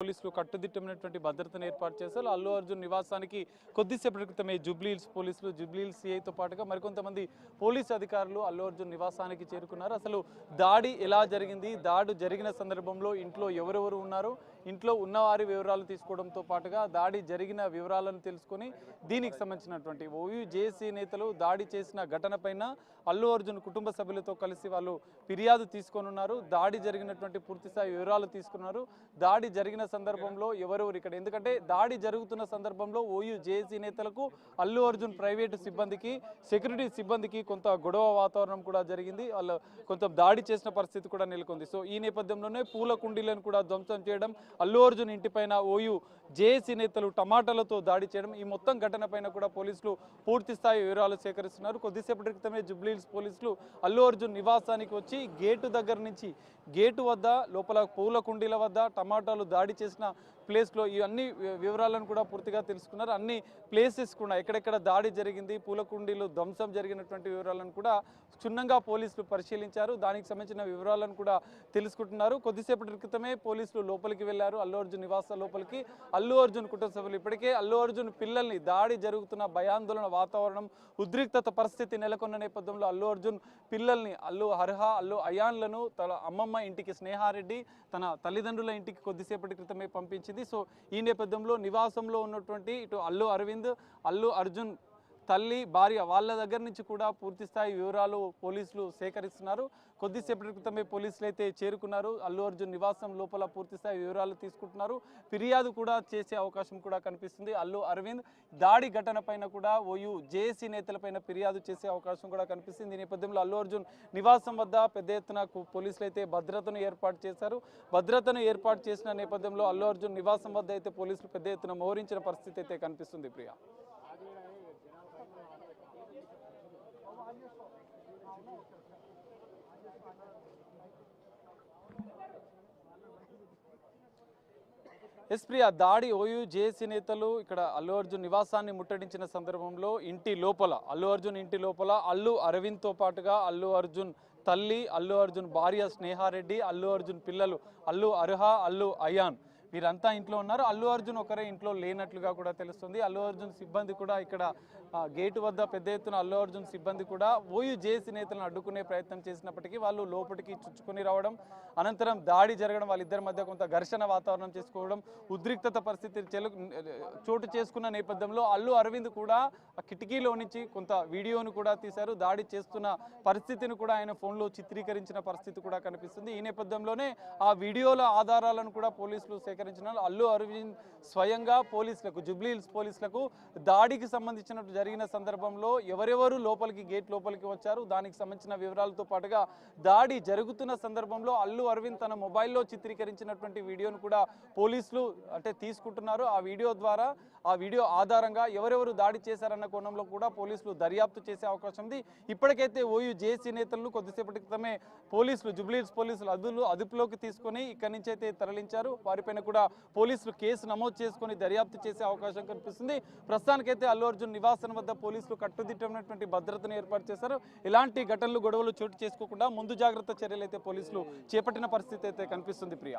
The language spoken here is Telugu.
పోలీసులు కట్టుదిట్టమైనటువంటి భద్రతను ఏర్పాటు చేశారు. అల్లు అర్జున్ నివాసానికి కొద్దిసేపటి క్రితమే జూబ్లీ హిల్స్ పోలీసులు, జూబ్లీ హిల్స్ సిఐతో పాటుగా మరికొంతమంది పోలీసు అధికారులు అల్లు అర్జున్ నివాసానికి చేరుకున్నారు. అసలు దాడి ఎలా జరిగింది, దాడి జరిగిన సందర్భంలో ఇంట్లో ఎవరెవరు ఉన్నారు, ఇంట్లో ఉన్నవారి వివరాలు తీసుకోవడంతో పాటుగా దాడి జరిగిన వివరాలను తెలుసుకొని దీనికి సంబంధించినటువంటి ఓయూ జేఏసీ నేతలు దాడి చేసిన ఘటనపైన అల్లు అర్జున్ కుటుంబ సభ్యులతో కలిసి వాళ్ళు ఫిర్యాదు తీసుకొని ఉన్నారు. దాడి జరిగినటువంటి పూర్తిస్థాయి వివరాలు తీసుకున్నారు. దాడి జరిగిన సందర్భంలో ఎవరెవరు ఇక్కడ, ఎందుకంటే దాడి జరుగుతున్న సందర్భంలో ఓయూ జేఏసీ నేతలకు అల్లు అర్జున్ ప్రైవేటు సిబ్బందికి, సెక్యూరిటీ సిబ్బందికి కొంత గొడవ వాతావరణం కూడా జరిగింది. వాళ్ళు కొంత దాడి చేసిన పరిస్థితి కూడా నెలకొంది. సో ఈ నేపథ్యంలోనే పూల కుండీలను కూడా ధ్వంసం చేయడం, అల్లు అర్జున్ ఇంటిపైన ఓయూ జేఏసీ నేతలు టమాటాలతో దాడి చేయడం, ఈ మొత్తం ఘటన పైన కూడా పోలీసులు పూర్తి స్థాయి వివరాలు సేకరిస్తున్నారు. కొద్దిసేపటి క్రితమే జూబ్లీ హిల్స్ పోలీసులు అల్లు అర్జున్ నివాసానికి వచ్చి గేటు దగ్గర నుంచి గేటు వద్ద లోపల పూల కుండీల వద్ద టమాటాలు దాడి చేసిన ప్లేస్లో ఈ అన్ని వివరాలను కూడా పూర్తిగా తెలుసుకున్నారు. అన్ని ప్లేసెస్ కూడా ఎక్కడెక్కడ దాడి జరిగింది, పూల కుండీలు ధ్వంసం జరిగినటువంటి వివరాలను కూడా క్షుణ్ణంగా పోలీసులు పరిశీలించారు. దానికి సంబంధించిన వివరాలను కూడా తెలుసుకుంటున్నారు. కొద్దిసేపటి క్రితమే పోలీసులు లోపలికి వెళ్లారు, అల్లు అర్జున్ నివాస లోపలికి. అల్లు అర్జున్ కుటుంబ సభ్యులు ఇప్పటికే అల్లు అర్జున్ పిల్లల్ని, దాడి జరుగుతున్న భయాందోళన వాతావరణం, ఉద్రిక్తత పరిస్థితి నెలకొన్న నేపథ్యంలో అల్లు అర్జున్ పిల్లల్ని, అల్లు అర్హ, అల్లు అయాన్లను తన అమ్మమ్మ ఇంటికి, స్నేహారెడ్డి తన తల్లిదండ్రుల ఇంటికి కొద్దిసేపటి క్రితమే పంపించింది. సో ఈ నేపథ్యంలో నివాసంలో ఉన్నటువంటి ఇటు అల్లు అరవింద్, అల్లు అర్జున్ తల్లి, భార్య వాళ్ళ దగ్గర నుంచి కూడా పూర్తి స్థాయి వివరాలు పోలీసులు సేకరిస్తున్నారు. కొద్దిసేపటి క్రితమే పోలీసులు అయితే చేరుకున్నారు. అల్లు అర్జున్ నివాసం లోపల పూర్తి స్థాయి వివరాలు తీసుకుంటున్నారు. ఫిర్యాదు కూడా చేసే అవకాశం కూడా కనిపిస్తుంది. అల్లు అరవింద్ దాడి ఘటన పైన కూడా ఓయూ జేఏసీ నేతలపైన ఫిర్యాదు చేసే అవకాశం కూడా కనిపిస్తుంది. ఈ నేపథ్యంలో అల్లు అర్జున్ నివాసం వద్ద పెద్ద ఎత్తున పోలీసులు అయితే భద్రతను ఏర్పాటు చేశారు. భద్రతను ఏర్పాటు చేసిన నేపథ్యంలో అల్లు అర్జున్ నివాసం వద్ద అయితే పోలీసులు పెద్ద ఎత్తున మోహరించిన పరిస్థితి అయితే కనిపిస్తుంది. ప్రియా, ప్రియా, దాడి ఓయూ జేఏసీ నేతలు ఇక్కడ అల్లు అర్జున్ నివాసాన్ని ముట్టడించిన సందర్భంలో ఇంటి లోపల, అల్లు అర్జున్ ఇంటి లోపల అల్లు అరవింద్తో పాటుగా అల్లు అర్జున్ తల్లి, అల్లు అర్జున్ భార్య స్నేహారెడ్డి, అల్లు అర్జున్ పిల్లలు అల్లు అర్హ, అల్లు అయాన్ వీరంతా ఇంట్లో ఉన్నారు. అల్లు అర్జున్ ఒకరే ఇంట్లో లేనట్లుగా కూడా తెలుస్తుంది. అల్లు అర్జున్ సిబ్బంది కూడా ఇక్కడ గేటు వద్ద పెద్ద ఎత్తున అల్లు అర్జున్ సిబ్బంది కూడా ఓయూ జేఏసీ నేతలను అడ్డుకునే ప్రయత్నం చేసినప్పటికీ వాళ్ళు లోపలికి చుచ్చుకొని రావడం, అనంతరం దాడి జరగడం, వాళ్ళిద్దరి మధ్య కొంత ఘర్షణ వాతావరణం చేసుకోవడం, ఉద్రిక్తత పరిస్థితి చోటు చేసుకున్న నేపథ్యంలో అల్లు అరవింద్ కూడా ఆ కిటికీలో నుంచి కొంత వీడియోను కూడా తీశారు. దాడి చేస్తున్న పరిస్థితిని కూడా ఆయన ఫోన్లో చిత్రీకరించిన పరిస్థితి కూడా కనిపిస్తుంది. ఈ నేపథ్యంలోనే ఆ వీడియోల ఆధారాలను కూడా పోలీసులు సేకరించిన అల్లు అరవింద్ స్వయంగా పోలీసులకు, జూబ్లీ హిల్స్ పోలీసులకు దాడికి సంబంధించినట్టు జరిగిన సందర్భంలో ఎవరెవరు లోపలికి, గేట్ లోపలికి వచ్చారు, దానికి సంబంధించిన వివరాలతో పాటుగా దాడి జరుగుతున్న సందర్భంలో అల్లు అరవింద్ తన మొబైల్లో చిత్రీకరించినటువంటి వీడియోను కూడా పోలీసులు తీసుకుంటున్నారు. ఆ వీడియో ద్వారా, ఆ వీడియో ఆధారంగా ఎవరెవరు దాడి చేశారన్న కోణంలో కూడా పోలీసులు దర్యాప్తు చేసే అవకాశం ఉంది. ఇప్పటికైతే ఓయూ జేఏసీ నేతలను కొద్దిసేపటి క్రితమే పోలీసులు, జూబ్లీ హిల్స్ పోలీసులు అదుపులోకి తీసుకొని ఇక్కడి నుంచి అయితే తరలించారు. వారిపైన కూడా పోలీసులు కేసు నమోదు చేసుకొని దర్యాప్తు చేసే అవకాశం కనిపిస్తుంది. ప్రస్తుతానికైతే అల్లు అర్జున్ నివాసం వద్ద పోలీసులు కట్టుదిట్టమైనటువంటి భద్రతను ఏర్పాటు చేశారు. ఎలాంటి ఘటనలు, గొడవలు చోటు చేసుకోకుండా ముందు జాగ్రత్త చర్యలు అయితే పోలీసులు చేపట్టిన పరిస్థితి అయితే కనిపిస్తుంది. ప్రియా.